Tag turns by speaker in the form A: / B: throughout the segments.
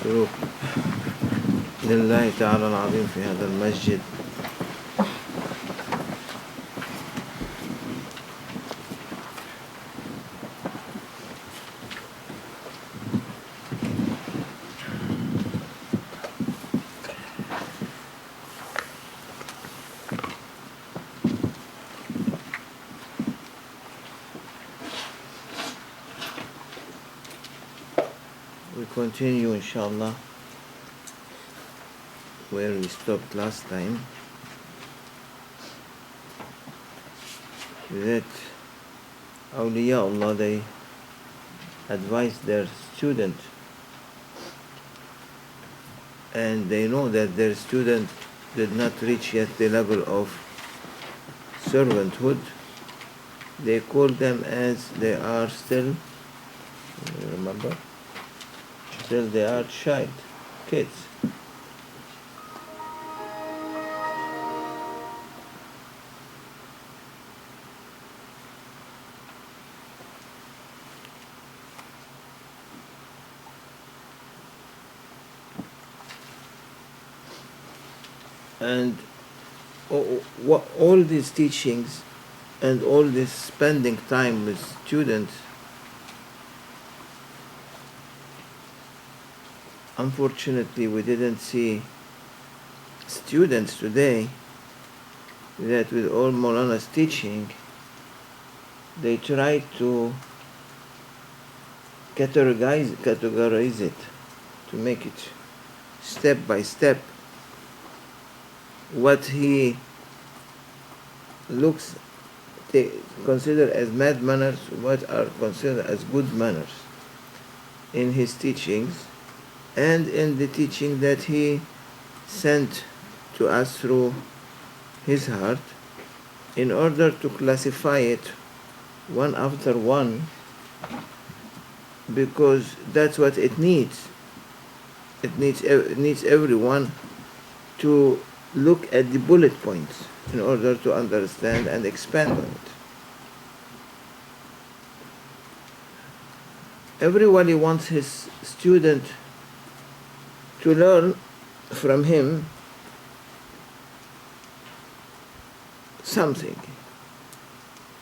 A: السلوك لله تعالى العظيم في هذا المسجد. We continue inshallah where we stopped last time, that awliyaullah, they advise their student, and they know that their student did not reach yet the level of servanthood. They call them as they are still, remember, still they are kids. And all these teachings and all this spending time with students, unfortunately we didn't see students today that with all Maulana's teaching, they try to categorize it, to make it step by step, what he considered as bad manners, what are considered as good manners in his teachings and in the teaching that he sent to us through his heart, in order to classify it one after one, because that's what it needs. It needs everyone to look at the bullet points in order to understand and expand on it. Everybody wants his student to learn from him something,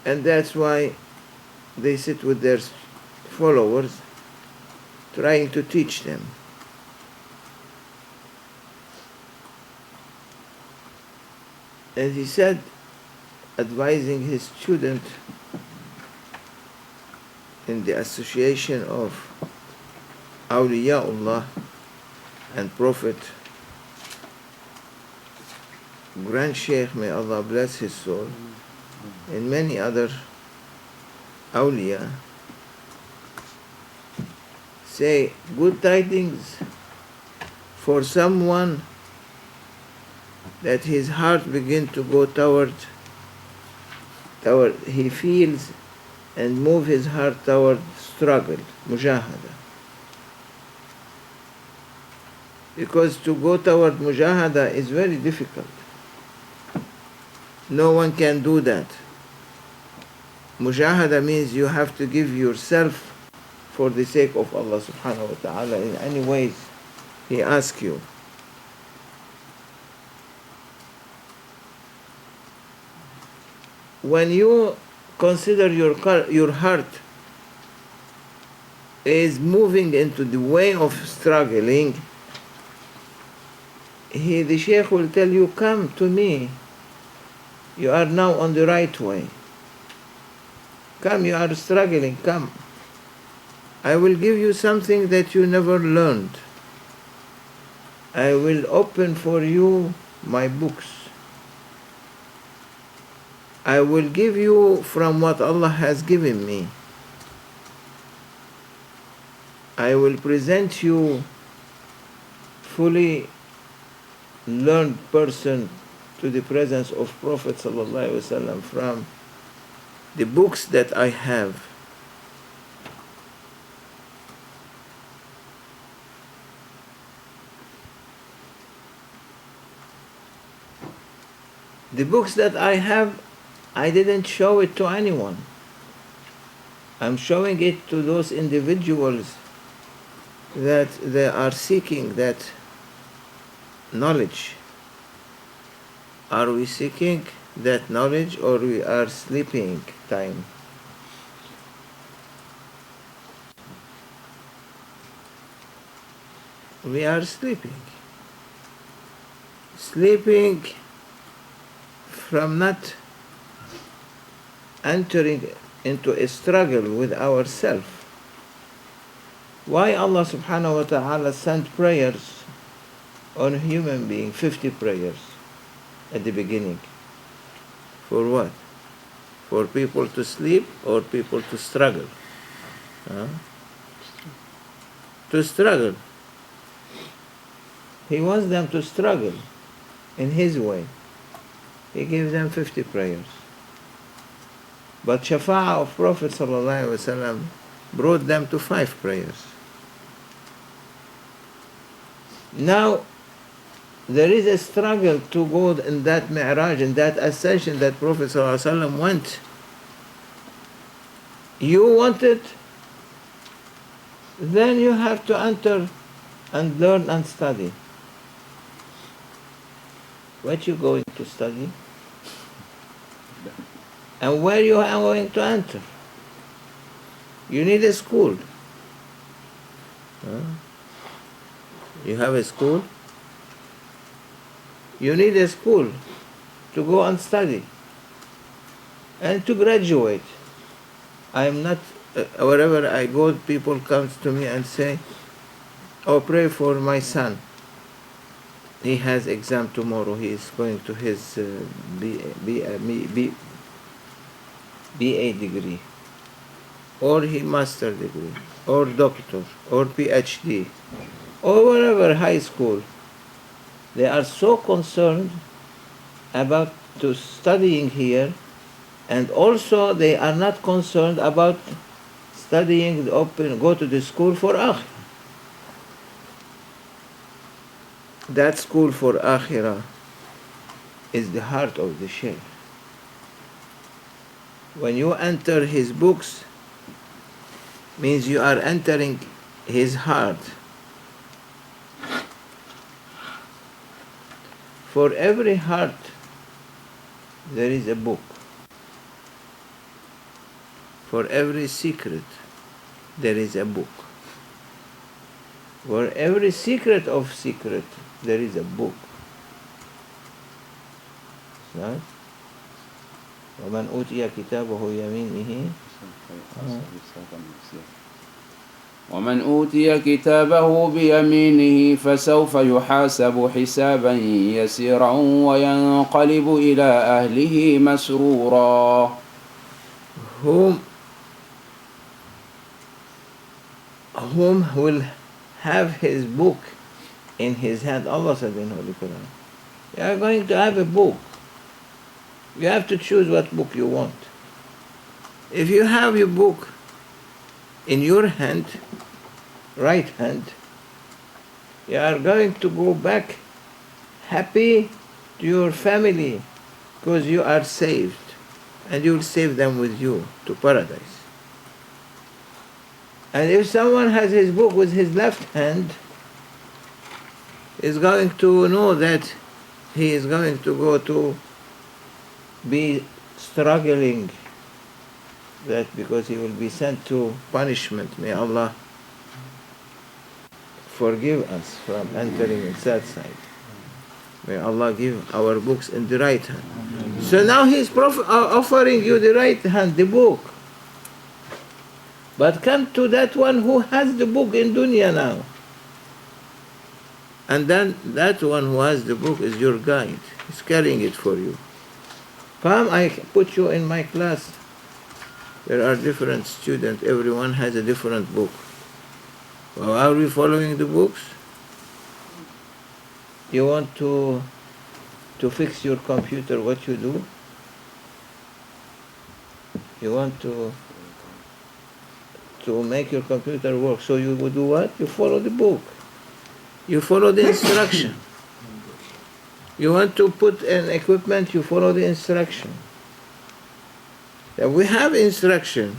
A: and that's why they sit with their followers trying to teach them. And he said, advising his student in the association of awliyaullah and Prophet, Grand Shaykh, may Allah bless his soul, and many other awliya, say good tidings for someone that his heart begin to go toward he feels and move his heart toward struggle, mujahada. Because to go toward mujahada is very difficult. No one can do that. Mujahada means you have to give yourself for the sake of Allah subhanahu wa ta'ala in any ways He asks you. When you consider your heart is moving into the way of struggling, the Shaykh will tell you, come to me. You are now on the right way. Come, you are struggling, come. I will give you something that you never learned. I will open for you my books. I will give you from what Allah has given me. I will present you fully learned person to the presence of Prophet ﷺ from the books that I have. The books that I have, I didn't show it to anyone. I'm showing it to those individuals that they are seeking that knowledge. Are we seeking that knowledge, or we are sleeping time? We are sleeping. Sleeping from not entering into a struggle with ourselves. Why Allah subhanahu wa ta'ala sent prayers on human being, 50 prayers at the beginning? For what? For people to sleep or people to struggle? Huh? To struggle. He wants them to struggle in His way. He gives them 50 prayers. But Shafa'ah of Prophet ﷺ brought them to 5 prayers. Now, there is a struggle to go in that Mi'raj, in that ascension that Prophet ﷺ went. You want it? Then you have to enter and learn and study. What you going to study? And where you are going to enter? You need a school. Huh? You have a school? You need a school to go and study and to graduate. I am not, wherever I go, people come to me and say, oh, pray for my son. He has exam tomorrow. He is going to his BA degree, or he master degree, or doctor, or PhD, or whatever, high school. They are so concerned about to studying here, and also they are not concerned about studying, go to the school for Akhirah. That school for Akhirah is the heart of the Shaykh. When you enter his books, means you are entering his heart. For every heart, there is a book. For every secret, there is a book. For every secret of secret, there is a book. Right? وَمَنْ أُوتِيَ كِتَابَهُ يَمِينِهِ
B: ومن أوتي كتابه بيمينه فسوف يحاسب حسابا يسيرا وينقلب إلى أهله مسرورا.
A: Whom will have his book in his hand? Allah said in Holy Quran, you are going to have a book. You have to choose what book you want. If you have your book in your hand, right hand, you are going to go back happy to your family because you are saved, and you will save them with you to paradise. And if someone has his book with his left hand, is going to know that he is going to go to be struggling, that because he will be sent to punishment. May Allah forgive us from entering in that side. May Allah give our books in the right hand. So now he is offering you the right hand, the book. But come to that one who has the book in dunya now. And then that one who has the book is your guide. He's carrying it for you. Come, I put you in my class. There are different students. Everyone has a different book. Well, are we following the books? You want to fix your computer, what you do? You want to make your computer work, so you would do what? You follow the book. You follow the instruction. You want to put an equipment, you follow the instruction. If we have instruction,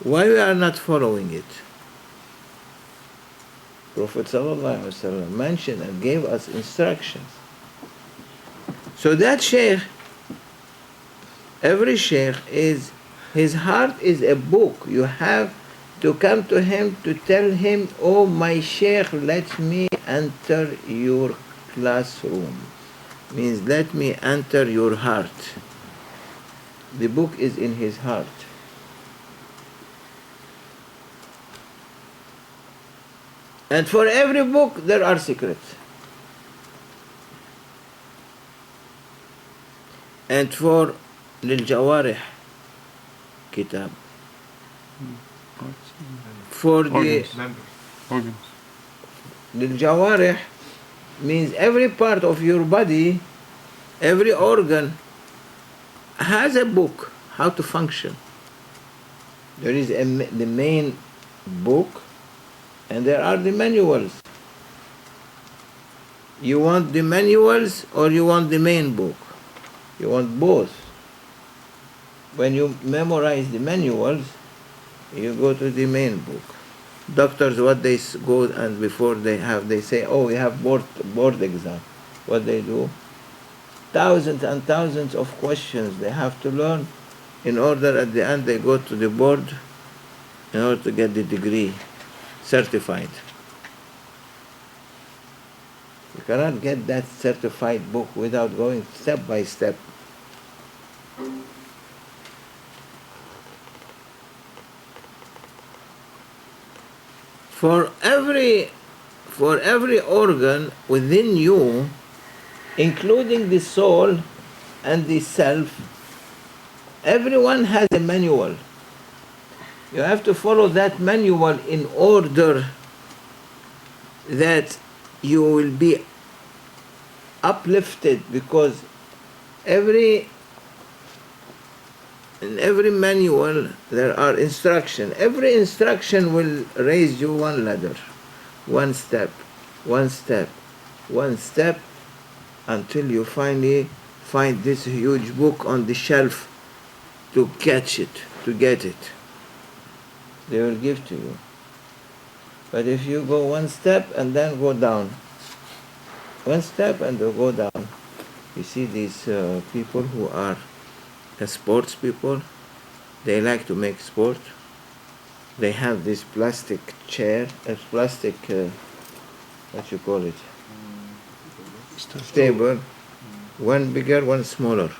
A: why we are not following it? Prophet ﷺ mentioned and gave us instructions. So that Shaykh, every Shaykh is, his heart is a book. You have to come to him to tell him, oh my Shaykh, let me enter your classroom. Means let me enter your heart. The book is in his heart. And for every book there are secrets. And for للجوارح kitab. For the
C: Organs.
A: للجوارح means every part of your body, every organ has a book how to function. There is the main book and there are the manuals. You want the manuals or you want the main book? You want both. When you memorize the manuals, you go to the main book. Doctors, what they go and before they say, oh, we have board exam. What they do? Thousands and thousands of questions they have to learn in order at the end they go to the board in order to get the degree certified. You cannot get that certified book without going step by step. For every organ within you, including the soul and the self, everyone has a manual. You have to follow that manual in order that you will be uplifted, because in every manual there are instructions. Every instruction will raise you one ladder, one step, one step, one step, until you finally find this huge book on the shelf to catch it, to get it. They will give to you. But if you go one step and then go down, one step and then go down, you see these people who are sports people, they like to make sport. They have this plastic chair, a plastic, what you call it? Table, one bigger, one smaller.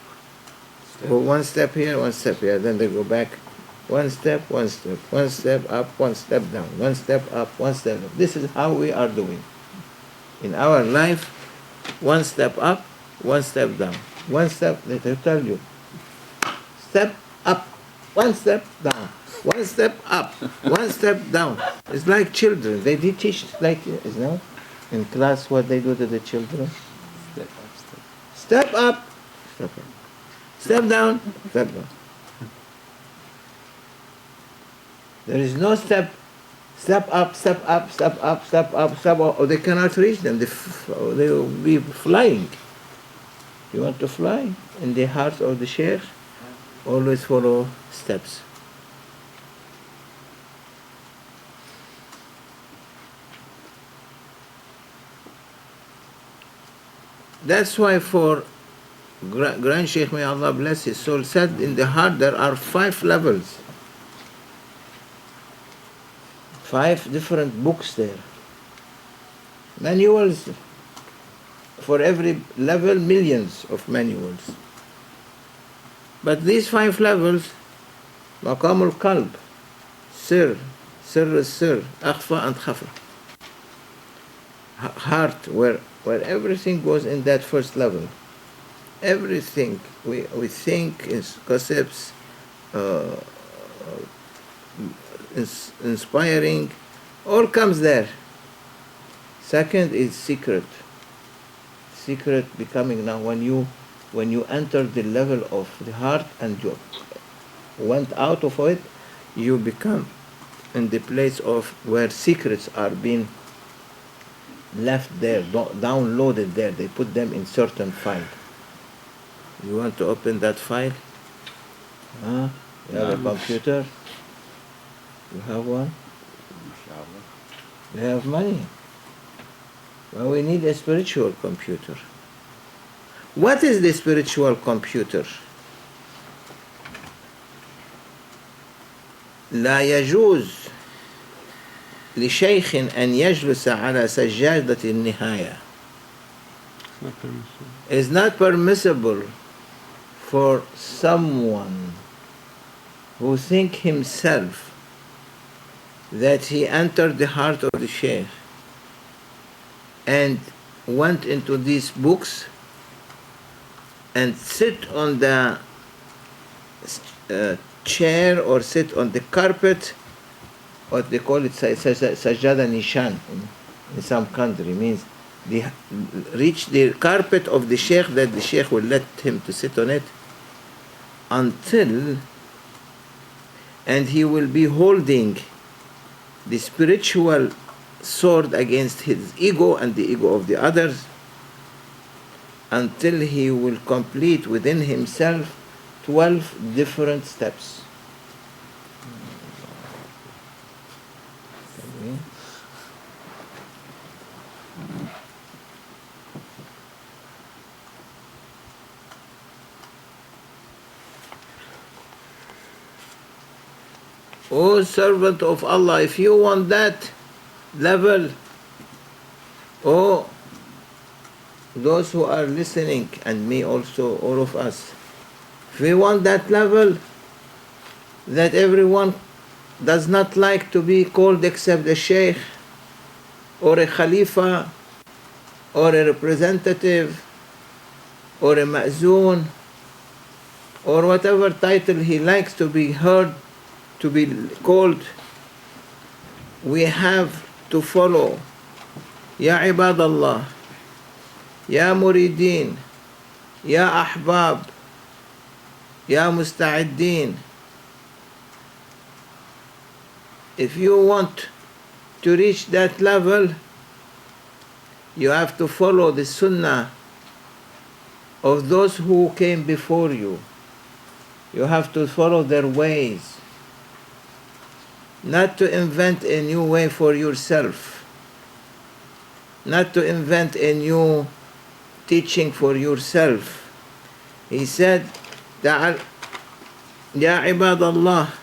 A: Go one step here, one step here, then they go back. One step, one step, one step up, one step down, one step up, one step down. This is how we are doing. In our life, one step up, one step down. One step, they tell you, step up, one step down, one step up, one step down. It's like children. They did teach like, you know, in class what they do to the children.
B: Step up, step.
A: Step up, step up. Step down, step down. There is no step up, step up, step up, step up, step up, or they cannot reach them. They will be flying. You want to fly in the heart of the Shaykh? Always follow steps. That's why for Grand Shaykh, may Allah bless his soul, said in the heart there are 5 levels. 5 different books there. Manuals. For every level, millions of manuals. But these 5 levels, مقام القلب, سر السر, أخفى and خفى. Heart, where everything goes in that first level. Everything we think, concepts, inspiring, all comes there. Second is secret. Secret becoming now when you enter the level of the heart and you went out of it, you become in the place of where secrets are being left there, downloaded there. They put them in certain file. You want to open that file? You have a computer? You have one? You have money? Well, we need a spiritual computer. What is the spiritual computer? لا يجوز لشيخ أن يجلس على سجادة النهاية. It's not permissible for someone who think himself that he entered the heart of the Shaykh and went into these books and sit on the chair or sit on the carpet, what they call it sajada nishan in some country, means they reach the carpet of the Shaykh that the Shaykh will let him to sit on it until, and he will be holding the spiritual sword against his ego and the ego of the others until he will complete within himself 12 different steps. O servant of Allah, if you want that level, oh, those who are listening, and me also, all of us, if we want that level, that everyone does not like to be called except a Shaykh, or a Khalifa, or a representative, or a Ma'zoon, or whatever title he likes to be heard, to be called, we have to follow. Ya ibadallah, Ya muridin, Ya ahbab, Ya musta'addin. If you want to reach that level, you have to follow the sunnah of those who came before you. You have to follow their ways, not to invent a new way for yourself, not to invent a new teaching for yourself. He said, Ya ibadallah,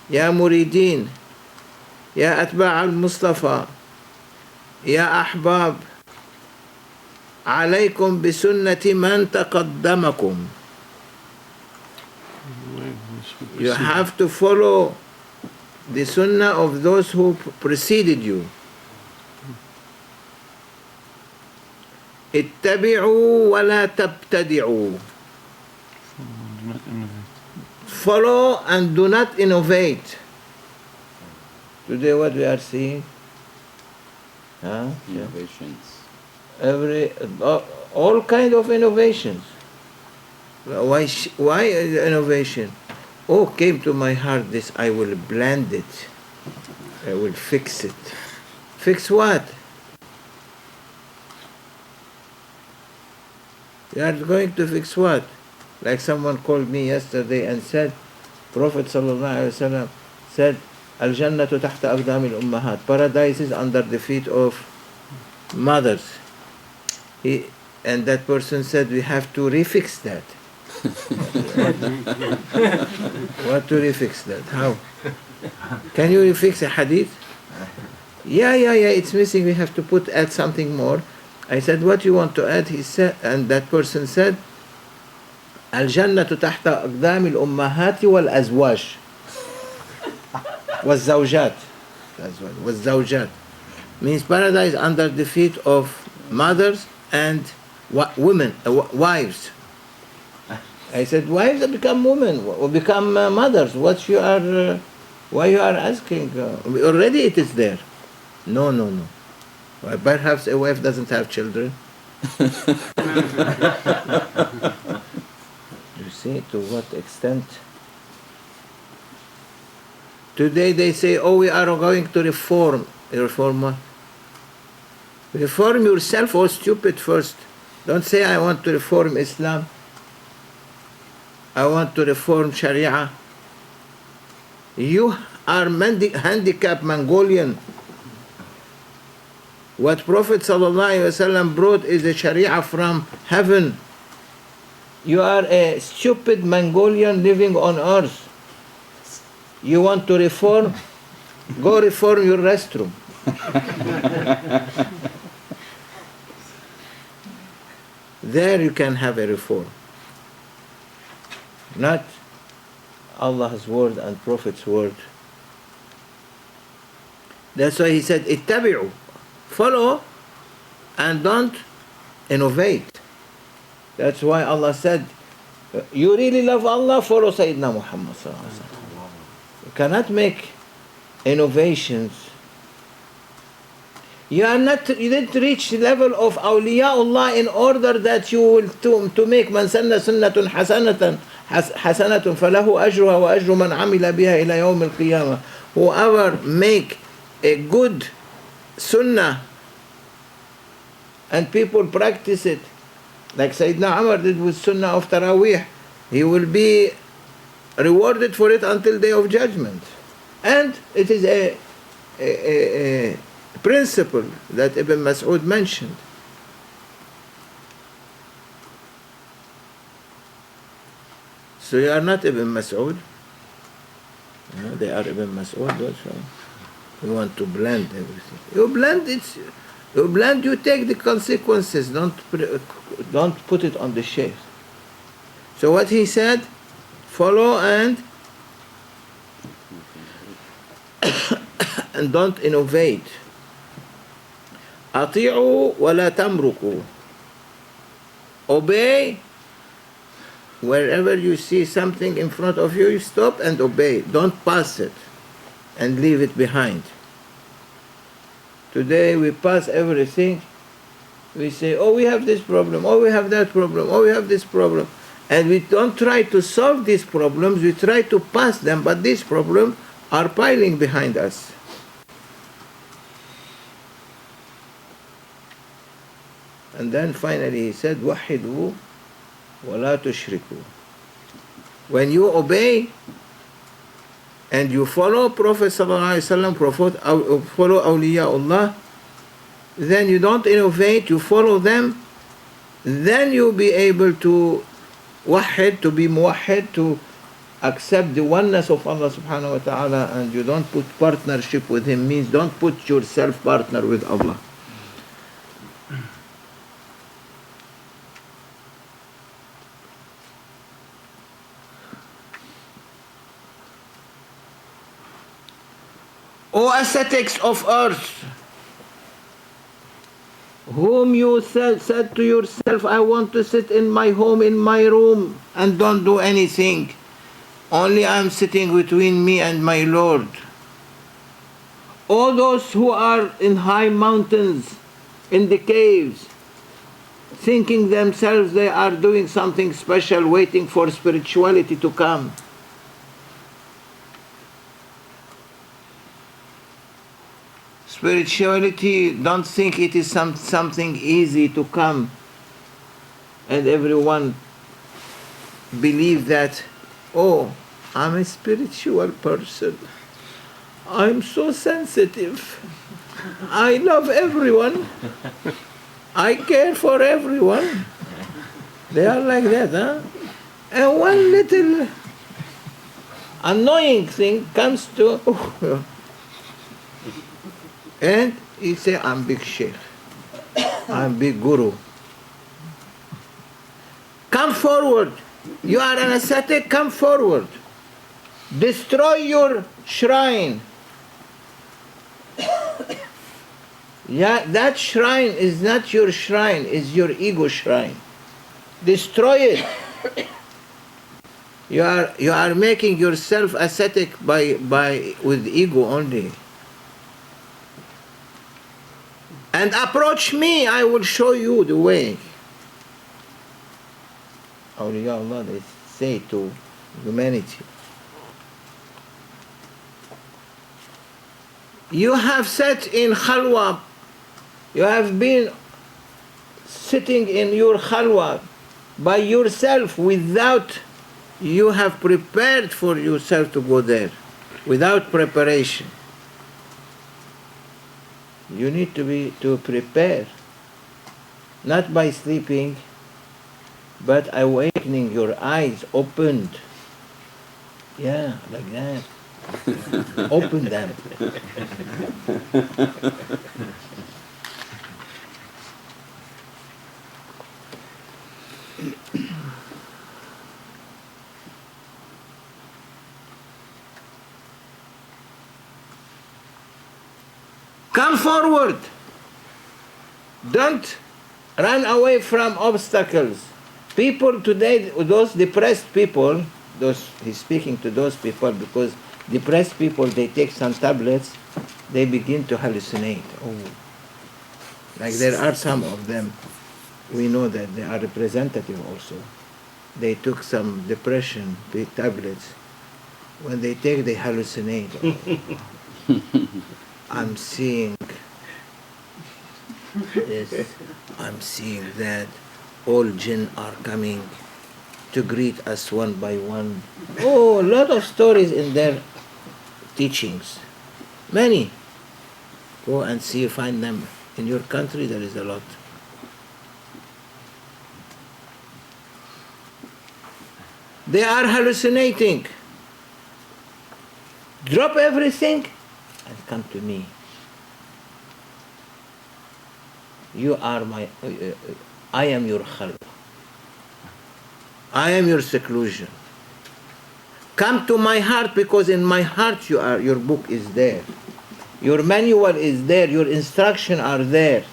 A: Ya muridin, Ya atba' al-Mustafa, Ya ahbab, عليكم بسنة من تقدمكم. You have to follow the sunnah of those who preceded you. اتبعوا ولا تبتدعوا. Follow and do not innovate. Today what we are seeing?
B: Innovations.
A: All kind of innovations. Why innovation? Oh, came to my heart this, I will blend it. I will fix it. Fix what? You are going to fix what? Like someone called me yesterday and said, Prophet ﷺ said, Al-Jannatu tahta aqdami al-ummahat. Paradise is under the feet of mothers. And that person said, we have to refix that. What to refix that? How? Can you refix a hadith? Yeah, it's missing. We have to add something more. I said, what you want to add? He said, and that person said, Al-Jannatu tahta aqdami al-ummahati wal-azwaj. Was-zawjat. That's what. Was-zawjat. Means paradise under the feet of mothers and women, wives. I said, wives become women, or become mothers. Why you are asking? Already it is there. No. Well, perhaps a wife doesn't have children. You see to what extent? Today they say, oh, we are going to reform. Reform what? Reform yourself, oh stupid, first. Don't say, I want to reform Islam. I want to reform Sharia. You are handicapped Mongolian What Prophet ﷺ brought is a Sharia from heaven. You are a stupid Mongolian living on earth. You want to reform? Go reform your restroom. There you can have a reform. Not Allah's word and Prophet's word. That's why he said, ittabi'u, follow and don't innovate. That's why Allah said, you really love Allah, follow Sayyidina Muhammad sallallahu alaihi wasallam. You cannot make innovations. You didn't reach the level of awliyaullah in order that you will to make man sanna sunnatun hasanatan falahu ajruha wa ajru man amila biha ila yawm al-qiyamah. Whoever make a good sunnah and people practice it, like Sayyidina Umar did with sunnah of Taraweeh, he will be rewarded for it until day of judgment. And it is a principle that Ibn Mas'ud mentioned. So you are not Ibn Mas'ud. No, they are Ibn Mas'ud also. You want to blend everything. You blend it. You blend. You take the consequences. Don't put it on the Shaykh. So what he said, follow and don't innovate. أطيعوا ولا تمرقوا. Obey. Wherever you see something in front of you, you stop and obey. Don't pass it and leave it behind. Today we pass everything. We say, oh, we have this problem, oh, we have that problem, oh, we have this problem. And we don't try to solve these problems, we try to pass them, but these problems are piling behind us. And then finally he said, وَحِدُوا وَلَا تُشْرِكُوا. When you obey and you follow Prophet ﷺ, follow awliyaullah, then you don't innovate, you follow them, then you'll be able to wahid, to be muwahid, to accept the oneness of Allah subhanahu wa ta'ala, and you don't put partnership with Him, means don't put yourself partner with Allah. O ascetics of earth, whom you said to yourself, I want to sit in my home, in my room, and don't do anything. Only I'm sitting between me and my Lord. All those who are in high mountains, in the caves, thinking themselves they are doing something special, waiting for spirituality to come. Spirituality, don't think it is something easy to come, and everyone believe that, oh, I'm a spiritual person, I'm so sensitive, I love everyone, I care for everyone. They are like that, huh? And one little annoying thing comes to, oh, and he say, I'm big Shaykh, I'm big Guru. Come forward. You are an ascetic, come forward. Destroy your shrine. Yeah, that shrine is not your shrine, it's your ego shrine. Destroy it. You are making yourself ascetic by with ego only. And approach me, I will show you the way. Awliyaullah, they say to humanity. You have sat in khalwa, you have been sitting in your khalwa by yourself without you have prepared for yourself to go there, without preparation. You need to prepare, not by sleeping, but awakening, your eyes opened. Yeah, like that. Open them. Come forward. Don't run away from obstacles. People today, those depressed people, he's speaking to those people because depressed people, they take some tablets, they begin to hallucinate. Oh, like there are some of them, we know that they are representative also. They took some depression tablets. When they take, they hallucinate. Oh, I'm seeing this, I'm seeing that. All jinn are coming to greet us one by one. Oh, a lot of stories in their teachings. Many. Go and see, find them. In your country, there is a lot. They are hallucinating. Drop everything and come to me. You are I am your khalq. I am your seclusion. Come to my heart, because in my heart your book is there. Your manual is there. Your instructions are there.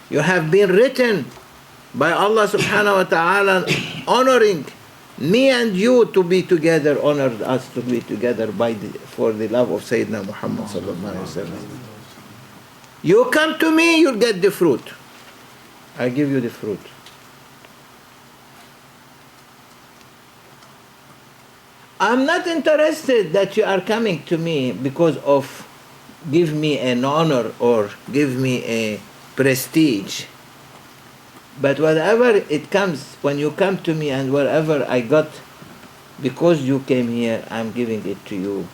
A: You have been written by Allah subhanahu wa ta'ala honoring me and you to be together, honored us to be together for the love of Sayyidina Muhammad sallallahu alayhi wa sallam. You come to me, you'll get the fruit. I give you the fruit. I'm not interested that you are coming to me because of give me an honor or give me a prestige. But whatever it comes, when you come to me and whatever I got, because you came here, I'm giving it to you.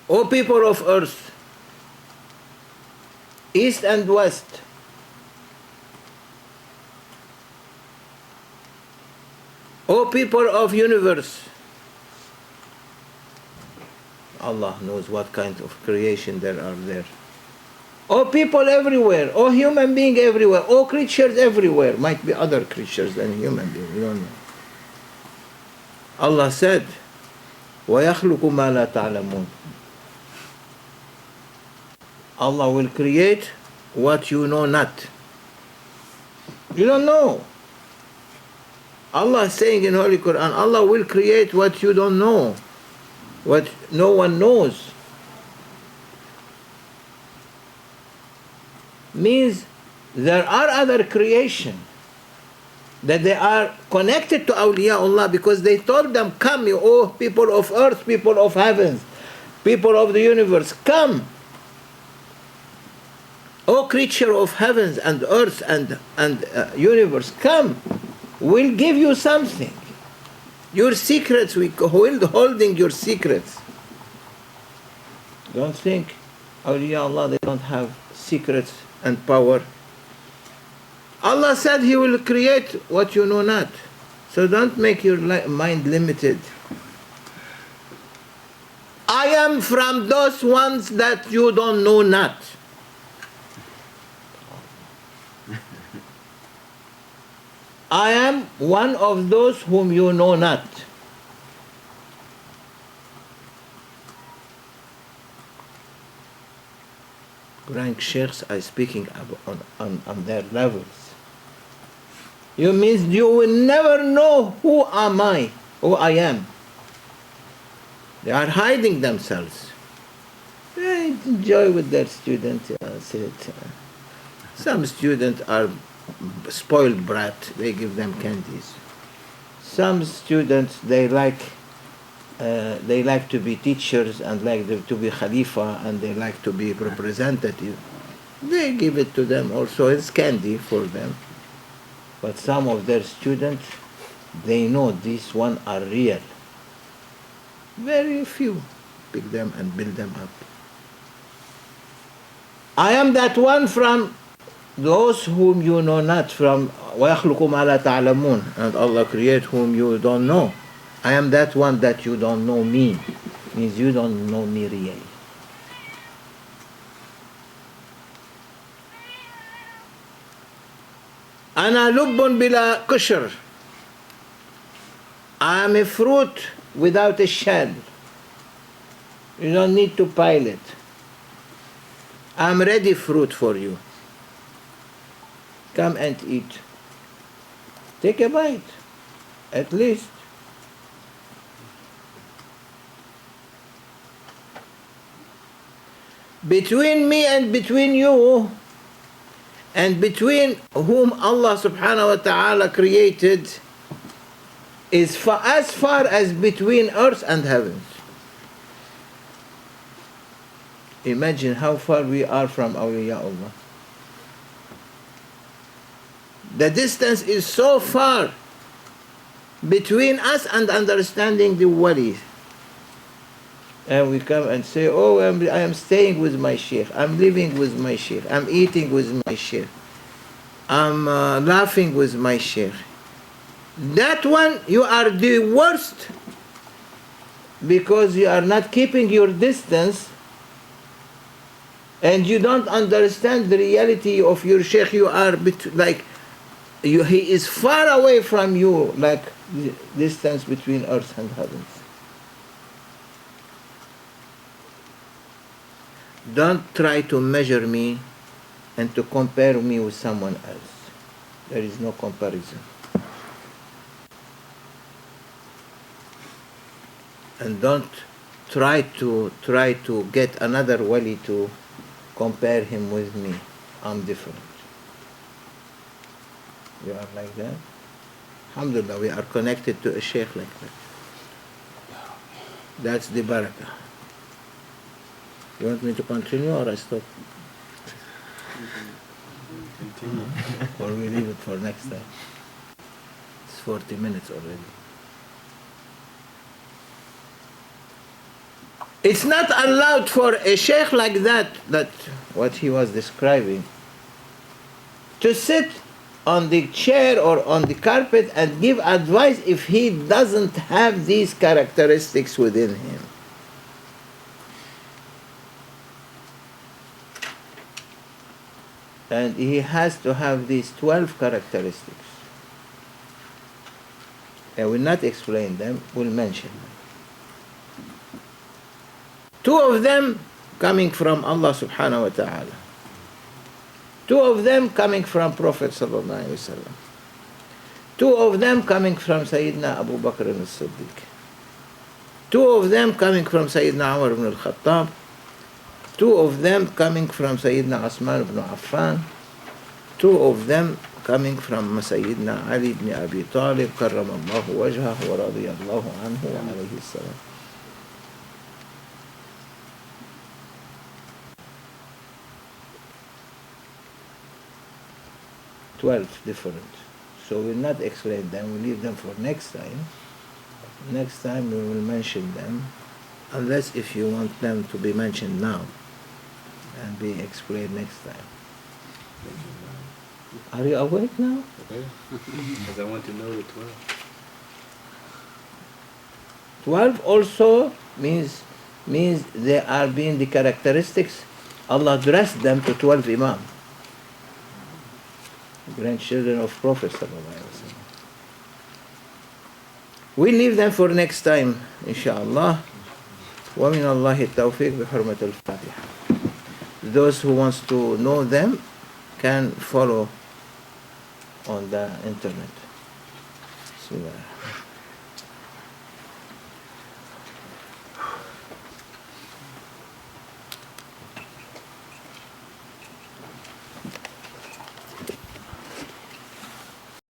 A: O people of earth, east and west, O people of universe, Allah knows what kind of creation there are there. O people everywhere, O human being everywhere, O creatures everywhere, might be other creatures than human beings, we don't know. Allah said, وَيَخْلُقُ مَا لَا تَعْلَمُونَ. Allah will create what you know not. You don't know. Allah is saying in Holy Quran, Allah will create what you don't know, what no one knows. Means there are other creation that they are connected to awliyaullah because they told them, come, you oh people of earth, people of heavens, people of the universe, come. O creature of heavens and earth and universe, come. We'll give you something. Your secrets, we hold holding your secrets. Don't think, awliya Allah, they don't have secrets and power. Allah said He will create what you know not. So don't make your mind limited. I am from those ones that you don't know not. I am one of those whom you know not. Grand sheikhs are speaking on their levels. You means you will never know who am I, who I am. They are hiding themselves. They enjoy with their students. Some students are spoiled brat, they give them candies. Some students, they like they like to be teachers and like to be Khalifa and they like to be representative. They give it to them also. It's candy for them. But some of their students, they know these ones are real. Very few pick them and build them up. I am that one from those whom you know not, from وَيَخْلُقُ مَا لَا تَعْلَمُونَ, and Allah create whom you don't know. I am that one that you don't know me. Means you don't know me really. أنا لب بلا قشر. I am a fruit without a shell. You don't need to pile it. I'm ready fruit for you. Come and eat. Take a bite, at least. Between me and between you, and between whom Allah subhanahu wa ta'ala created, is as far as between earth and heavens. Imagine how far we are from awliyaullah. The distance is so far between us and understanding the wali. And we come and say, oh, I am staying with my Shaykh, I'm living with my Shaykh, I'm eating with my Shaykh, I'm laughing with my Shaykh. That one, you are the worst because you are not keeping your distance and you don't understand the reality of your Shaykh. You are he is far away from you, like the distance between earth and heavens. Don't try to measure me and to compare me with someone else. There is no comparison. And don't try to get another wali to compare him with me. I'm different. You are like that? Alhamdulillah, we are connected to a Shaykh like that. That's the barakah. You want me to continue or I stop?
C: Continue.
A: Or we leave it for next time? It's 40 minutes already. It's not allowed for a Shaykh like that what he was describing, to sit on the chair or on the carpet and give advice if he doesn't have these characteristics within him. And he has to have these 12 characteristics. I will not explain them, we'll mention them. 2 of them coming from Allah subhanahu wa ta'ala. 2 of them coming from Prophet sallallahu alayhi wa sallam. 2 of them coming from Sayyidina Abu Bakr as-Siddiq. 2 of them coming from Sayyidina Umar ibn al-Khattab. 2 of them coming from Sayyidina Osman ibn Affan. 2 of them coming from Sayyidina Ali ibn Abi Talib, karramallahu wajhahu wa radiyallahu anhu wa alayhi salam. Different. So we'll not explain them, we'll leave them for next time. Next time we will mention them, unless if you want them to be mentioned now and be explained next time. Are you awake now?
C: Okay. Because I want to know the 12.
A: 12 also means they are being the characteristics. Allah dressed them to 12 Imam, grandchildren of Prophet sallallahu alaihi wasallam. We leave them for next time, inshallah. وَمِنَ اللَّهِ التَّوْفِيقِ بِحُرْمَةِ الْفَاتِحَةِ. Those who wants to know them can follow on the internet. Bismillah.